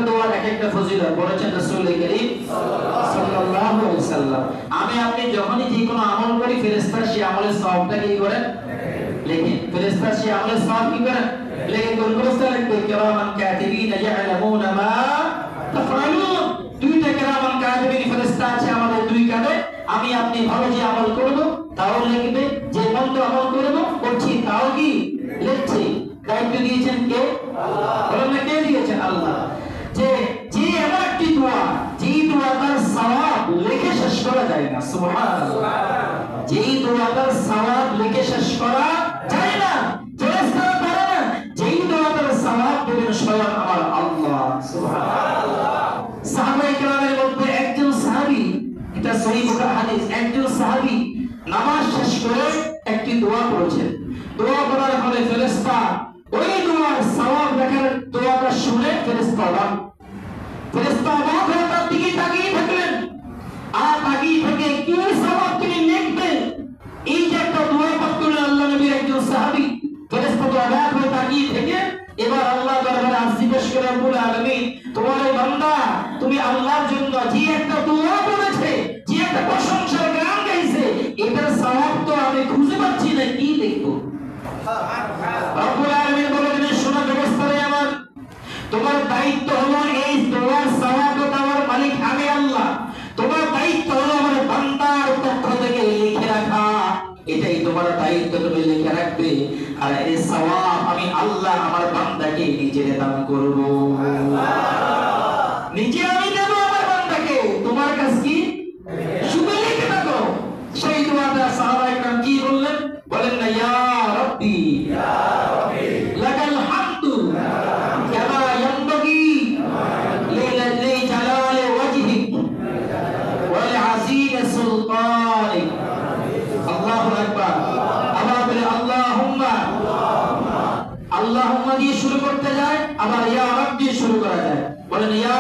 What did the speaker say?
দোয়ার এক একটা ফজিলত বলেছেন রাসূল করিম সাল্লাল্লাহু আলাইহি ওয়াসাল্লাম। আমি আপনি যখনই যে কোনো আমল করি ফেরেশতা সেই আমলের সওয়াবটা কি করেন? লেখেন। ফেরেশতা সেই আমলের সওয়াব কি করেন? লেখেন। কোন ফেরেশতা লিখবে? কিরামান কাতিবিন ইয়ালামুনা মা তাফআলুন। দুইটা কিরামান কাতিবিন ফেরেশতা আছে আমাদের দুই কাঁধে। আমি আপনি ভালো যে আমল করব তাও লিখবে, যে মন্দ আমল করব করছি তাও কি লিখছে। দায়িত্ব দিয়েছেন কে? আল্লাহ। বলেন না কে দিয়েছেন? আল্লাহ। যে এমন একটি দোয়া, যে দোয়াটার সওয়াব লিখে শেষ করা যায় না। সুবহানাল্লাহ। যে দোয়াটার সওয়াব লিখে শেষ করা যায় না, ফেরেশতারা পারে না। যে দোয়াটার সওয়াব দেবেন স্বয়ং আমার আল্লাহ। সুবহানাল্লাহ। সাহাবায়ে কেরামের মধ্যে একজন সাহাবী, এটা সহিহ বুখারী হাদিস, একজন সাহাবী নামাজ শেষ করে একটি দোয়া করেছেন। দোয়া করার ফলে ফেরেশতা ওই দোয়ার সওয়াব লেখার দোয়াটা শুনে ফেরেশতা অবাক হয়ে তার দিকে তাকিয়ে থাকলেন। আর তাকিয়ে থেকে কি সওয়াব তিনি লিখবেন, এই যে একটা দোয়া পাঠ করলেন আল্লাহ নবীর একজন সাহাবী, ফেরেশতা তো অবাক হয়ে তাকিয়ে থেকে এবার আল্লাহ দরবারে আরজি পেশ করে রব্বুল আলামিন, তোমার এই বান্দা তুমি আল্লাহর জন্য যে একটা দোয়া করেছে, যে একটা প্রশংসার গান গাইছে, এটার সওয়াব তো আমি খুঁজে পাচ্ছি না, কি লিখবো? রব্বুল আলামিন বলেন, শোনো ব্যবস্থারে আমার, তোমার দায়িত্ব হলো এই দোয়ার সওয়াব দেওয়ার মালিক আমি আল্লাহ। তোমার দায়িত্ব হলো আমার বান্দার পক্ষ থেকে লিখে রাখা, এটাই তোমার দায়িত্ব, তুমি লিখে রাখবে। আর এই সওয়াব আমি আল্লাহ আমার বান্দাকে নিজে দান করব, নিজে আমি দেব আমার বান্দাকে। তোমার কাজ কি? শুধু লিখে রাখো। সেই দোয়াটা সাহাবায়ে কেরাম কি বললেন? বলেন না, ইয়া রাব্বি লাকাল হামদু কামা ইয়ানবাগি লিজালালি ওয়াজহিক ওয়া লিআযীম সুলতানিক। আল্লাহু আকবার। আবার বলে আল্লাহুম্মা দিয়ে শুরু করতে যায়, আবার ইয়া রাব্বি দিয়ে শুরু করা যায়। বলেন ইয়া